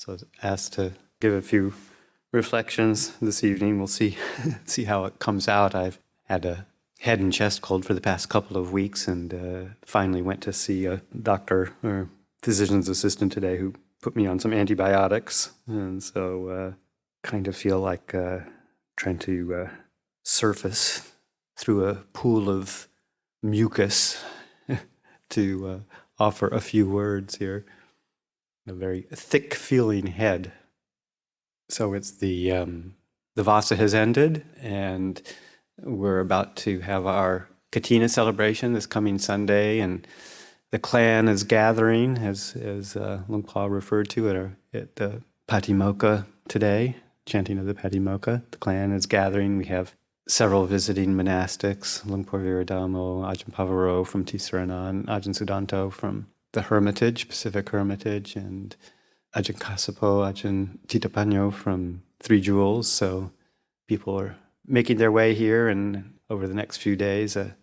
So I was asked to give a few reflections this evening. We'll see see how it comes out. I've had a head and chest cold for the past couple of weeks, and finally went to see a doctor or physician's assistant today who put me on some antibiotics. And so kind of feel like trying to surface through a pool of mucus to offer a few words here. A very thick feeling head. So it's the Vasa has ended, and we're about to have our Katina celebration this coming Sunday, and the clan is gathering, as Luang Por referred to at the Patimokkha today, chanting of the Patimokkha. The clan is gathering. We have several visiting monastics, Luang Por Viradamo, Ajahn Pavaro from Tisaranan, Ajahn Sudanto from the Hermitage, Pacific Hermitage, and Ajahn Kasapo, Ajahn Titapanyo from Three Jewels. So people are making their way here, and over the next few days, an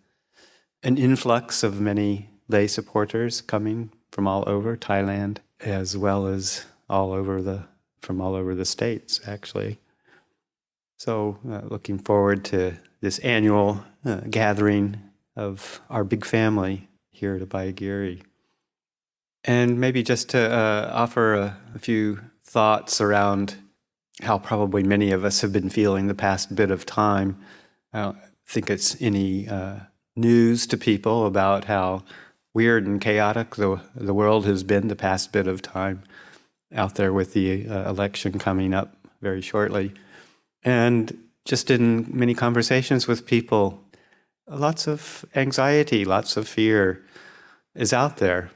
influx of many lay supporters coming from all over Thailand, as well as from all over the states, actually. So looking forward to this annual gathering of our big family here at Abhayagiri. And maybe just to offer a few thoughts around how probably many of us have been feeling the past bit of time. I don't think it's any news to people about how weird and chaotic the world has been the past bit of time out there with the election coming up very shortly. And just in many conversations with people, lots of anxiety, lots of fear is out there.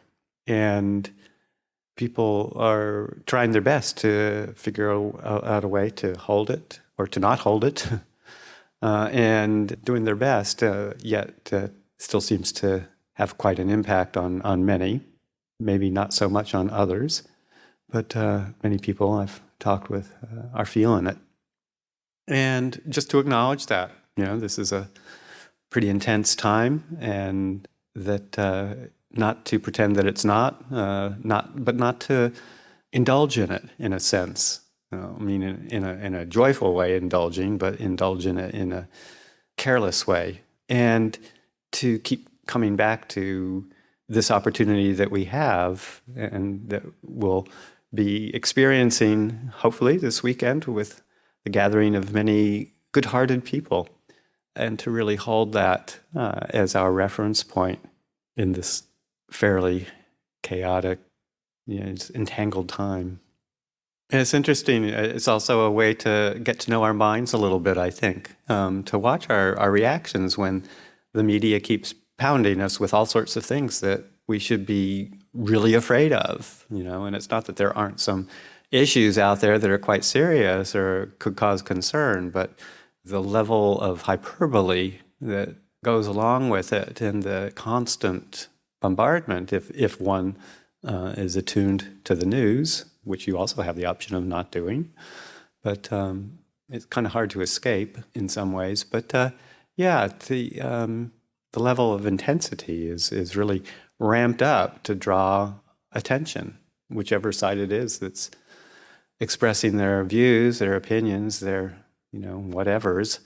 And people are trying their best to figure out a way to hold it or to not hold it, and doing their best, yet still seems to have quite an impact on many, maybe not so much on others, but many people I've talked with are feeling it. And just to acknowledge that, this is a pretty intense time, and that not to pretend that it's but not to indulge in it in a sense. In a joyful way, indulging, but indulge in it in a careless way, and to keep coming back to this opportunity that we have, and that we'll be experiencing hopefully this weekend with the gathering of many good-hearted people, and to really hold that as our reference point in this fairly chaotic, entangled time. And it's interesting. It's also a way to get to know our minds a little bit, I think, to watch our reactions when the media keeps pounding us with all sorts of things that we should be really afraid of, and it's not that there aren't some issues out there that are quite serious or could cause concern, but the level of hyperbole that goes along with it and the constant bombardment, if one is attuned to the news, which you also have the option of not doing, but it's kind of hard to escape in some ways. But the level of intensity is really ramped up to draw attention, whichever side it is that's expressing their views, their opinions, their whatevers.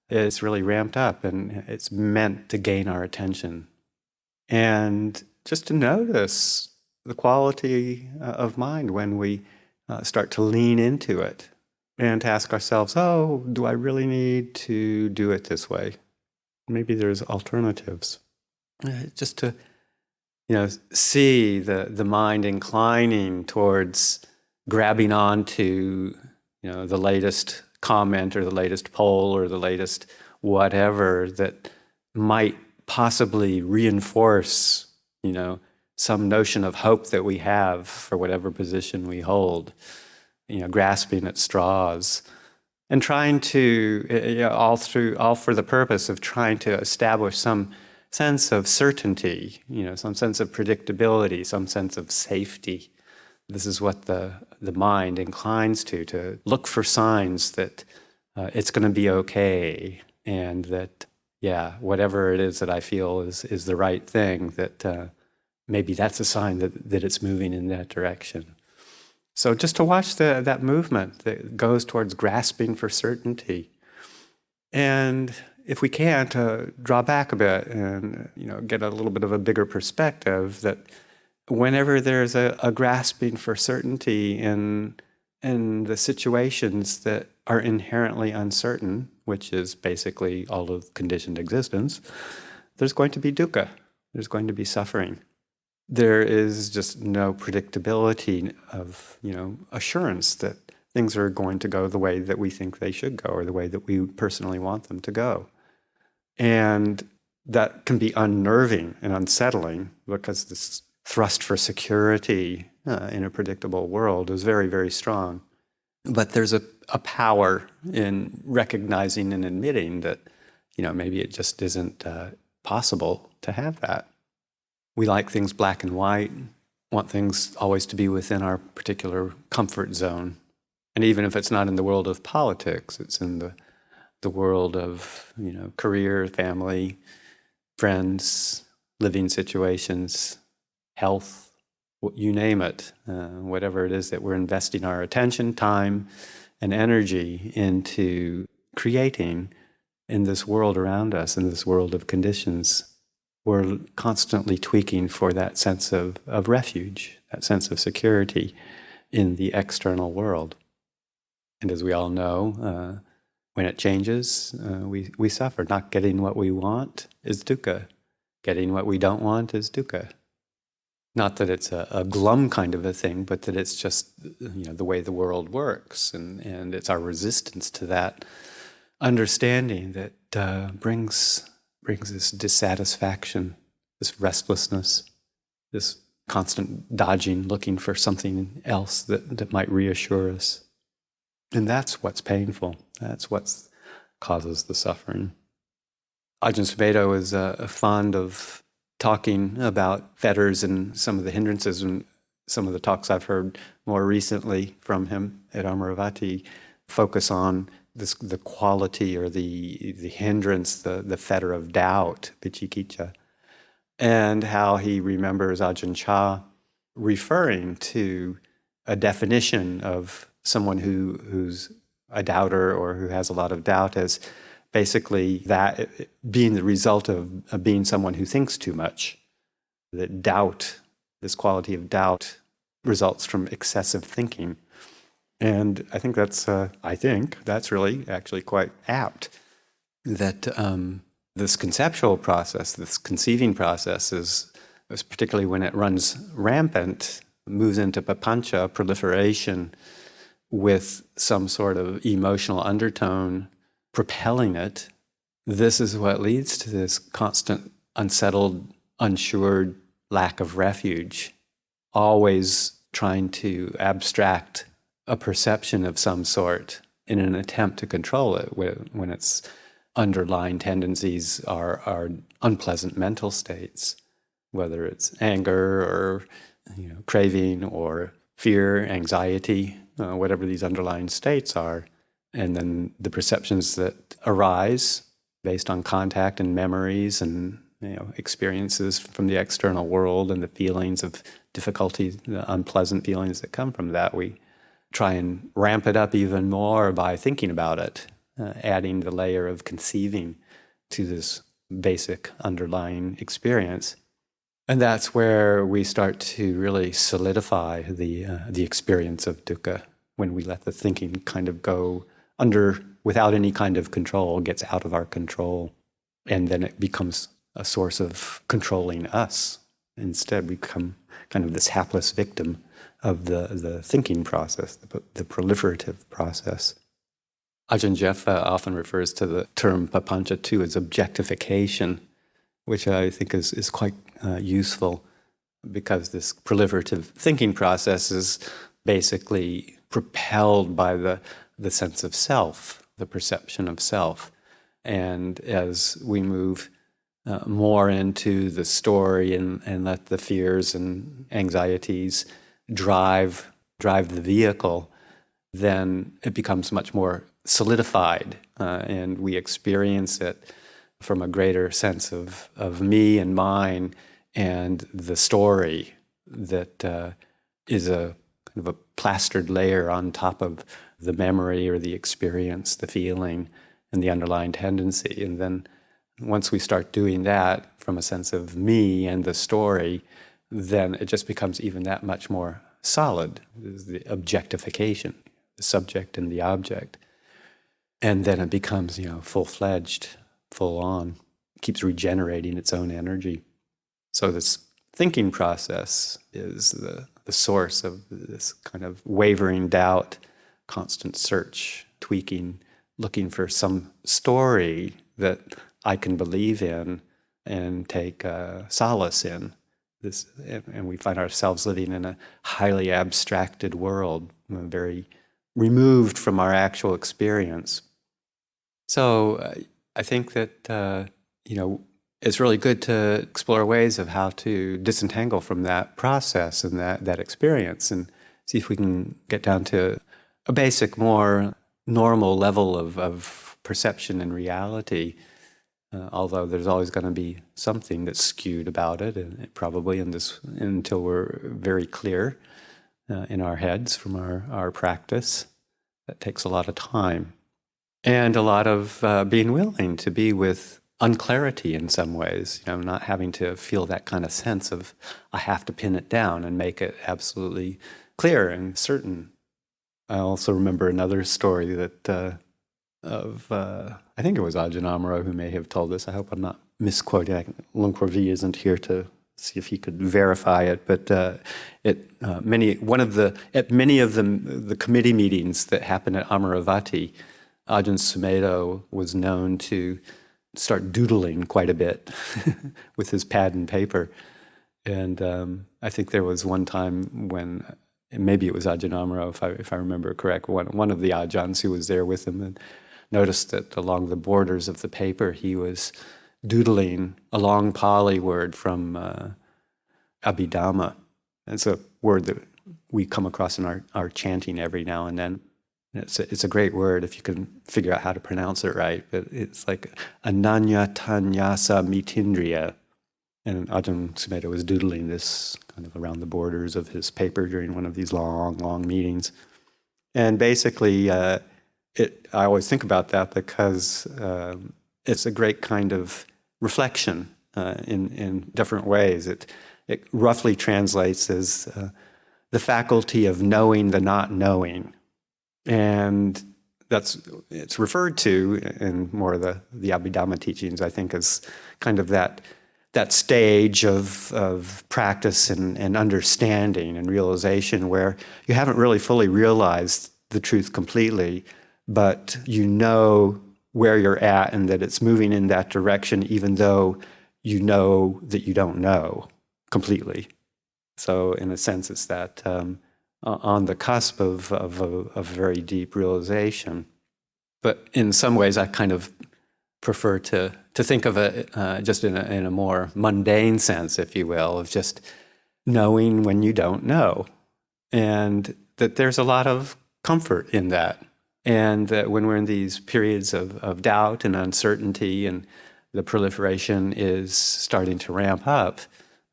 It's really ramped up, and it's meant to gain our attention. And just to notice the quality of mind when we start to lean into it, and to ask ourselves, do I really need to do it this way? Maybe there's alternatives. Just to see the mind inclining towards grabbing onto the latest comment or the latest poll or the latest whatever that might possibly reinforce some notion of hope that we have for whatever position we hold, grasping at straws, and trying to all for the purpose of trying to establish some sense of certainty, some sense of predictability, some sense of safety. This is what the mind inclines to look for signs that it's going to be okay, and that, whatever it is that I feel is the right thing, that maybe that's a sign that it's moving in that direction. So just to watch that movement that goes towards grasping for certainty. And if we can, to draw back a bit and get a little bit of a bigger perspective that whenever there's a grasping for certainty in the situations that are inherently uncertain, which is basically all of conditioned existence, there's going to be dukkha. There's going to be suffering. There is just no predictability of, assurance that things are going to go the way that we think they should go or the way that we personally want them to go. And that can be unnerving and unsettling because this thrust for security in a predictable world is very, very strong. But there's a power in recognizing and admitting that, maybe it just isn't possible to have that. We like things black and white, want things always to be within our particular comfort zone. And even if it's not in the world of politics, it's in the world of, career, family, friends, living situations, health, you name it, whatever it is that we're investing our attention, time, and energy into creating in this world around us, in this world of conditions. We're constantly tweaking for that sense of refuge, that sense of security in the external world. And as we all know, when it changes, we suffer. Not getting what we want is dukkha. Getting what we don't want is dukkha. Not that it's a glum kind of a thing, but that it's just the way the world works, and it's our resistance to that understanding that brings this dissatisfaction, this restlessness, this constant dodging, looking for something else that might reassure us. And that's what's painful. That's what causes the suffering. Ajahn Sumedho is fond of talking about fetters and some of the hindrances, and some of the talks I've heard more recently from him at Amaravati focus on the quality or the hindrance, the fetter of doubt, vicikicca, and how he remembers Ajahn Chah referring to a definition of someone who's a doubter or who has a lot of doubt as basically that being the result of being someone who thinks too much. That doubt, this quality of doubt, results from excessive thinking. And I think that's really actually quite apt. That this conceptual process, this conceiving process is particularly when it runs rampant, moves into papancha, proliferation, with some sort of emotional undertone propelling it. This is what leads to this constant, unsettled, unsured lack of refuge, always trying to abstract a perception of some sort in an attempt to control it when its underlying tendencies are unpleasant mental states, whether it's anger or craving or fear, anxiety, whatever these underlying states are. And then the perceptions that arise based on contact and memories and experiences from the external world and the feelings of difficulty, the unpleasant feelings that come from that, we try and ramp it up even more by thinking about it, adding the layer of conceiving to this basic underlying experience. And that's where we start to really solidify the experience of dukkha, when we let the thinking kind of go under without any kind of control, gets out of our control, and then it becomes a source of controlling us. Instead, we become kind of this hapless victim of the thinking process, the proliferative process. Ajahn Jeff often refers to the term papancha too as objectification, which I think is quite useful, because this proliferative thinking process is basically propelled by the sense of self, the perception of self. And as we move more into the story and let the fears and anxieties drive the vehicle, then it becomes much more solidified, and we experience it from a greater sense of me and mine and the story that is a kind of a plastered layer on top of the memory or the experience, the feeling, and the underlying tendency. And then once we start doing that from a sense of me and the story, then it just becomes even that much more solid. There's the objectification, the subject and the object. And then it becomes, full-fledged, full-on, keeps regenerating its own energy. So this thinking process is the source of this kind of wavering doubt, constant search, tweaking, looking for some story that I can believe in and take solace in. And we find ourselves living in a highly abstracted world, very removed from our actual experience. So I think that, it's really good to explore ways of how to disentangle from that process and that experience and see if we can get down to a basic, more normal level of perception and reality. Although there's always going to be something that's skewed about it, and probably until we're very clear in our heads from our practice. That takes a lot of time. And a lot of being willing to be with unclarity in some ways, not having to feel that kind of sense of, I have to pin it down and make it absolutely clear and certain. I also remember another story that I think it was Ajahn Amaro who may have told this. I hope I'm not misquoting. Luang Por Vi isn't here to see if he could verify it, but at many of the committee meetings that happened at Amaravati, Ajahn Sumedho was known to start doodling quite a bit with his pad and paper. And I think there was one time when, maybe it was Ajahn Amaro, if I remember correct, one of the Ajahns who was there with him, and noticed that along the borders of the paper he was doodling a long Pali word from Abhidhamma. It's a word that we come across in our chanting every now and then. It's a great word if you can figure out how to pronounce it right, but it's like Ananya Tanyasa Mitindriya. And Ajahn Sumedho was doodling this kind of around the borders of his paper during one of these long, long meetings. And basically, I always think about that because it's a great kind of reflection in different ways. It roughly translates as the faculty of knowing the not knowing. And it's referred to in more of the Abhidhamma teachings, I think, as kind of that stage of practice and understanding and realization where you haven't really fully realized the truth completely, but you know where you're at and that it's moving in that direction, even though you know that you don't know completely. So in a sense, it's that on the cusp of a very deep realization. But in some ways, I kind of prefer to think of it just in a more mundane sense, if you will, of just knowing when you don't know. And that there's a lot of comfort in that. And that when we're in these periods of doubt and uncertainty and the proliferation is starting to ramp up,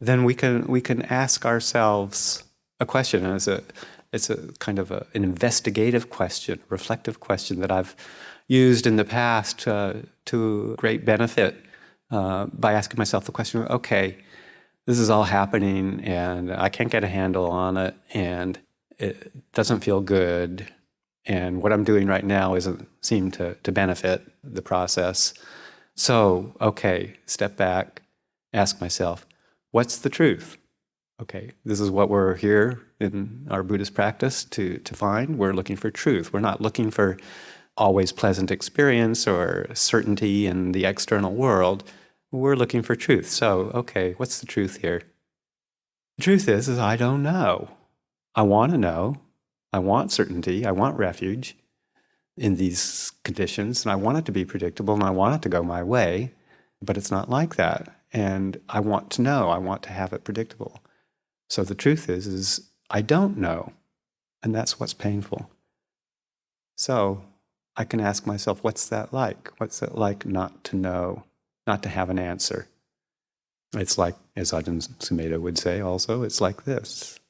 then we can ask ourselves a question. And it's a kind of an investigative question, reflective question that I've used in the past to great benefit by asking myself the question, okay, this is all happening and I can't get a handle on it and it doesn't feel good. And what I'm doing right now doesn't seem to benefit the process. So, okay, step back, ask myself, what's the truth? Okay, this is what we're here in our Buddhist practice to find. We're looking for truth. We're not looking for always pleasant experience or certainty in the external world. We're looking for truth. So, okay, what's the truth here? The truth is I don't know. I want to know. I want certainty. I want refuge in these conditions, and I want it to be predictable, and I want it to go my way, but it's not like that. And I want to know. I want to have it predictable. So the truth is I don't know, and that's what's painful. So I can ask myself, what's that like? What's it like not to know, not to have an answer? It's like, as Ajahn Sumedho would say also, it's like this.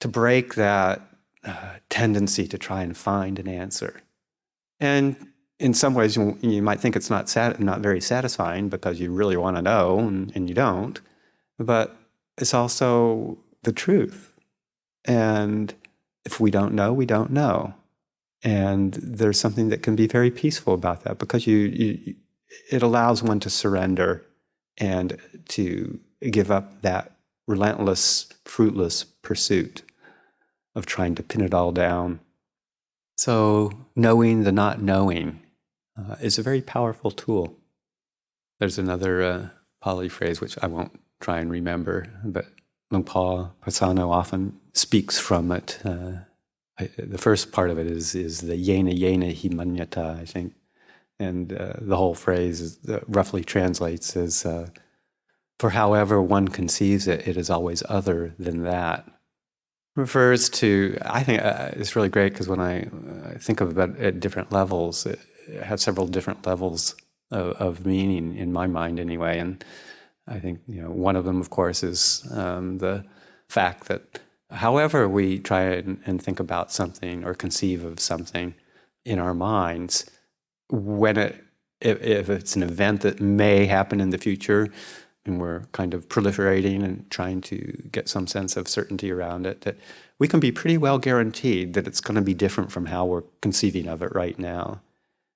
To break that tendency to try and find an answer. And in some ways, you might think it's not very satisfying because you really want to know and you don't. But it's also the truth. And if we don't know, we don't know. And there's something that can be very peaceful about that, because it allows one to surrender and to give up that relentless, fruitless pursuit of trying to pin it all down. So knowing the not knowing is a very powerful tool. There's another Pali phrase, which I won't try and remember, but Luangpa Pasano often speaks from it. The first part of it is the yena yena hi manyata, I think. And the whole phrase roughly translates as, for however one conceives it, it is always other than that. Refers to, I think it's really great, because when I think of it at different levels, it has several different levels of meaning in my mind anyway. And I think one of them, of course, is the fact that however we try and think about something or conceive of something in our minds, if it's an event that may happen in the future, and we're kind of proliferating and trying to get some sense of certainty around it, that we can be pretty well guaranteed that it's going to be different from how we're conceiving of it right now.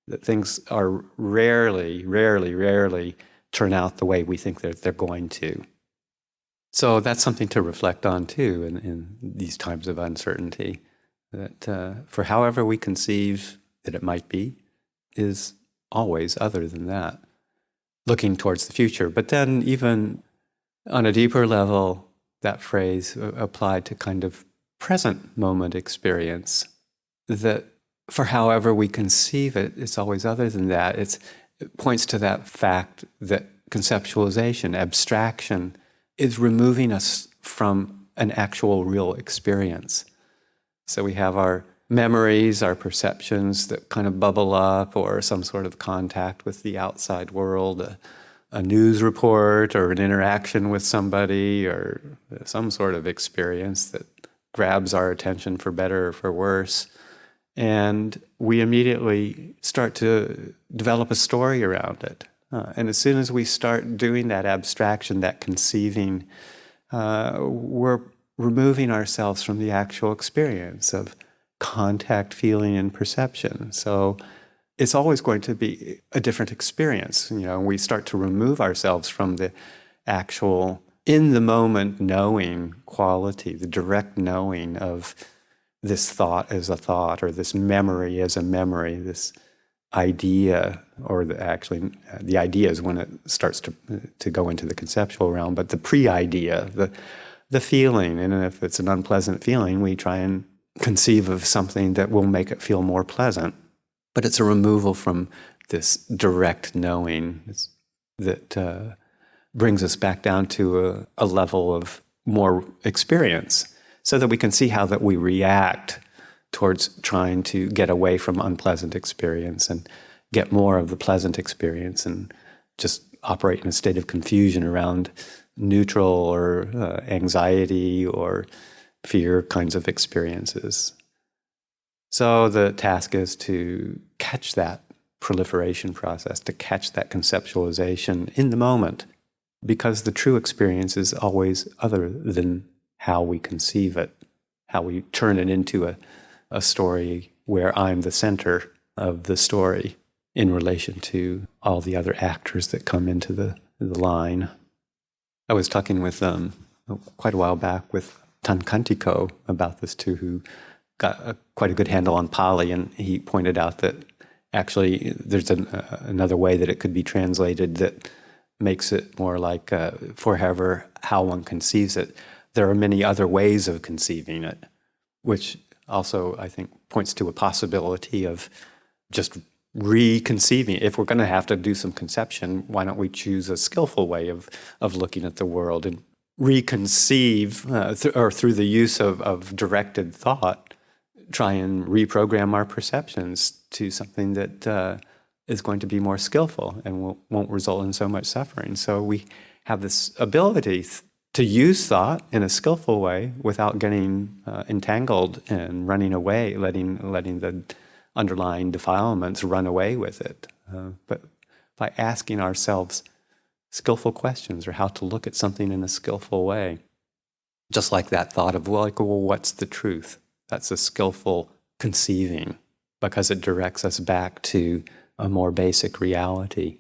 That things are rarely turn out the way we think they're going to. So that's something to reflect on too in these times of uncertainty, that for however we conceive that it might be is always other than that, looking towards the future. But then even on a deeper level, that phrase applied to kind of present moment experience, that for however we conceive it, it's always other than that. It points to that fact that conceptualization, abstraction, is removing us from an actual real experience. So we have our memories, our perceptions that kind of bubble up, or some sort of contact with the outside world, a news report or an interaction with somebody, or some sort of experience that grabs our attention for better or for worse. And we immediately start to develop a story around it. And as soon as we start doing that abstraction, that conceiving, we're removing ourselves from the actual experience of contact, feeling, and perception. So it's always going to be a different experience. We start to remove ourselves from the actual, in the moment knowing quality, the direct knowing of this thought as a thought, or this memory as a memory, this idea, or the idea is when it starts to go into the conceptual realm, but the pre-idea, the feeling, and if it's an unpleasant feeling, we try and conceive of something that will make it feel more pleasant. But it's a removal from this direct knowing that brings us back down to a level of more experience, so that we can see how that we react towards trying to get away from unpleasant experience and get more of the pleasant experience, and just operate in a state of confusion around neutral or anxiety or fear kinds of experiences. So the task is to catch that proliferation process, to catch that conceptualization in the moment, because the true experience is always other than how we conceive it, how we turn it into a story where I'm the center of the story in relation to all the other actors that come into the line. I was talking with quite a while back with Tankantiko about this too, who got quite a good handle on Pali, and he pointed out that actually there's another way that it could be translated that makes it more like for how one conceives it. There are many other ways of conceiving it, which also, I think, points to a possibility of just reconceiving. If we're going to have to do some conception, why don't we choose a skillful way of looking at the world and reconceive, or through the use of directed thought, try and reprogram our perceptions to something that is going to be more skillful and won't result in so much suffering. So we have this ability to use thought in a skillful way without getting entangled and running away, letting the underlying defilements run away with it. But by asking ourselves skillful questions, or how to look at something in a skillful way. Just like that thought of, well, what's the truth? That's a skillful conceiving, because it directs us back to a more basic reality.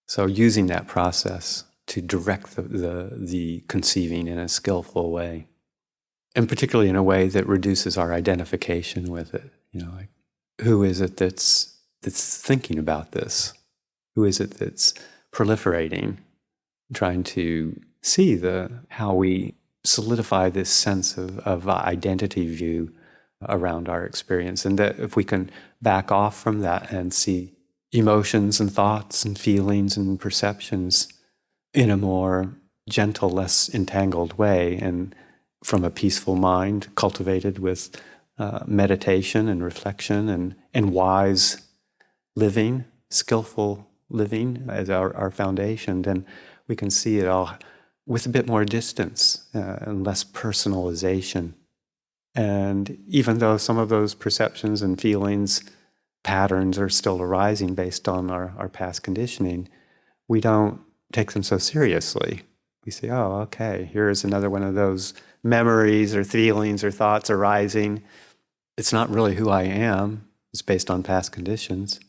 So using that process to direct the conceiving in a skillful way, and particularly in a way that reduces our identification with it. Like, who is it that's thinking about this? Who is it that's proliferating, trying to see how we solidify this sense of identity view around our experience, and that if we can back off from that and see emotions and thoughts and feelings and perceptions in a more gentle, less entangled way, and from a peaceful mind cultivated with meditation and reflection and wise living, skillful living as our foundation, then we can see it all with a bit more distance and less personalization. And even though some of those perceptions and feelings, patterns are still arising based on our past conditioning, we don't take them so seriously. We say, oh, okay, here's another one of those memories or feelings or thoughts arising. It's not really who I am. It's based on past conditions.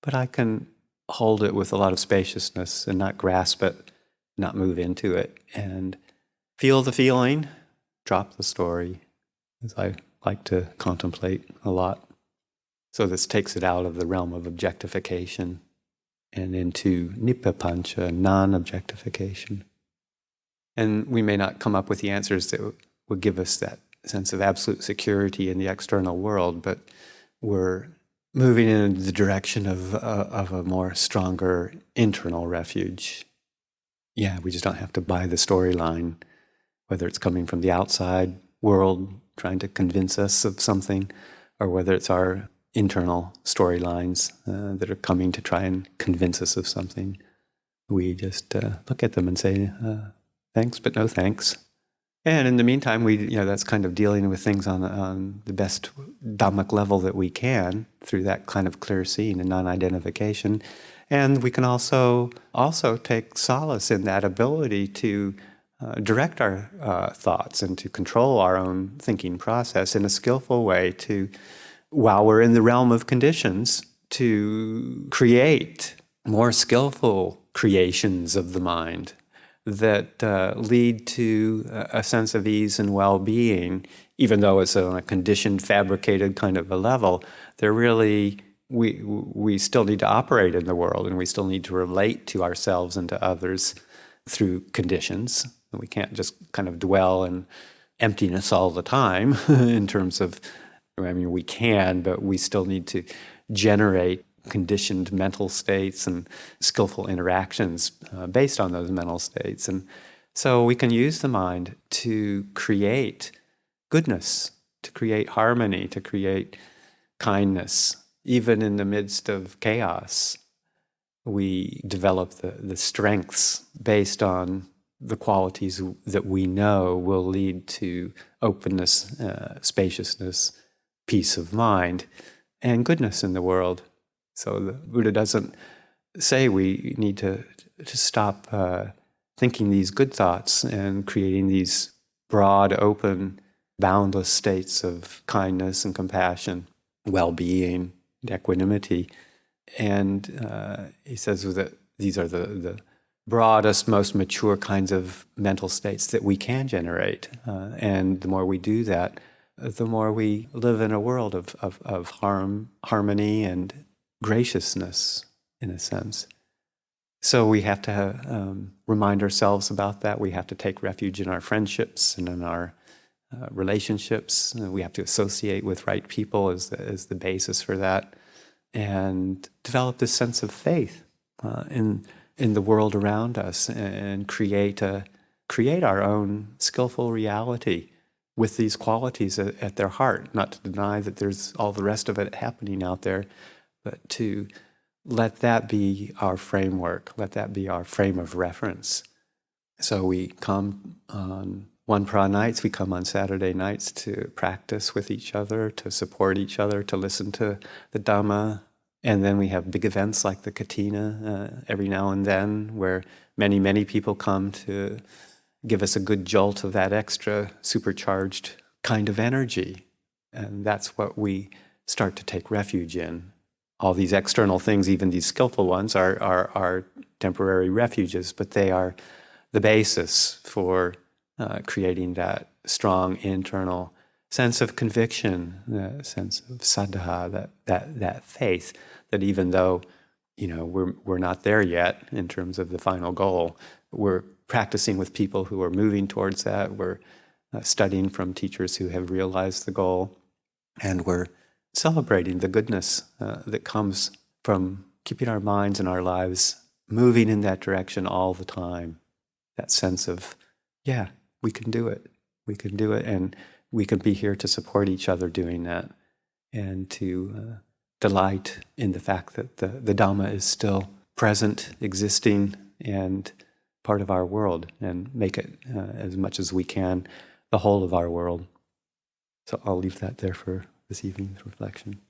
But I can hold it with a lot of spaciousness and not grasp it, not move into it, and feel the feeling, drop the story, as I like to contemplate a lot. So this takes it out of the realm of objectification and into nippapancha, non-objectification. And we may not come up with the answers that would give us that sense of absolute security in the external world, but we're moving in the direction of a more stronger internal refuge. Yeah, we just don't have to buy the storyline, whether it's coming from the outside world trying to convince us of something, or whether it's our internal storylines that are coming to try and convince us of something. We just look at them and say, thanks, but no thanks. And in the meantime, that's kind of dealing with things on the best Dhammic level that we can through that kind of clear seeing and non-identification. And we can also take solace in that ability to direct our thoughts and to control our own thinking process in a skillful way, to, while we're in the realm of conditions, to create more skillful creations of the mind that lead to a sense of ease and well-being, even though it's on a conditioned, fabricated kind of a level. They're really, we still need to operate in the world, and we still need to relate to ourselves and to others through conditions. We can't just kind of dwell in emptiness all the time in terms of, we can, but we still need to generate conditioned mental states and skillful interactions based on those mental states. And so we can use the mind to create goodness, to create harmony, to create kindness. Even in the midst of chaos, we develop the strengths based on the qualities that we know will lead to openness, spaciousness, peace of mind, and goodness in the world. So the Buddha doesn't say we need to stop thinking these good thoughts and creating these broad, open, boundless states of kindness and compassion, well-being, and equanimity. And he says that these are the broadest, most mature kinds of mental states that we can generate. And the more we do that, the more we live in a world of harmony and graciousness, in a sense. So we have to remind ourselves about that. We have to take refuge in our friendships and in our relationships. We have to associate with right people as the basis for that, and develop this sense of faith in the world around us, and create our own skillful reality with these qualities at their heart. Not to deny that there's all the rest of it happening out there, but to let that be our framework, let that be our frame of reference. So we come on One Pra nights, we come on Saturday nights to practice with each other, to support each other, to listen to the Dhamma. And then we have big events like the Katina every now and then, where many, many people come to give us a good jolt of that extra supercharged kind of energy. And that's what we start to take refuge in. All these external things, even these skillful ones, are temporary refuges, but they are the basis for creating that strong internal sense of conviction, the sense of saddha, that faith, that even though we're not there yet in terms of the final goal, we're practicing with people who are moving towards that. We're studying from teachers who have realized the goal, and we're celebrating the goodness that comes from keeping our minds and our lives moving in that direction all the time. That sense of, yeah, we can do it. We can do it, and we can be here to support each other doing that, and to delight in the fact that the Dhamma is still present, existing, and part of our world, and make it as much as we can the whole of our world. So I'll leave that there for this evening's reflection.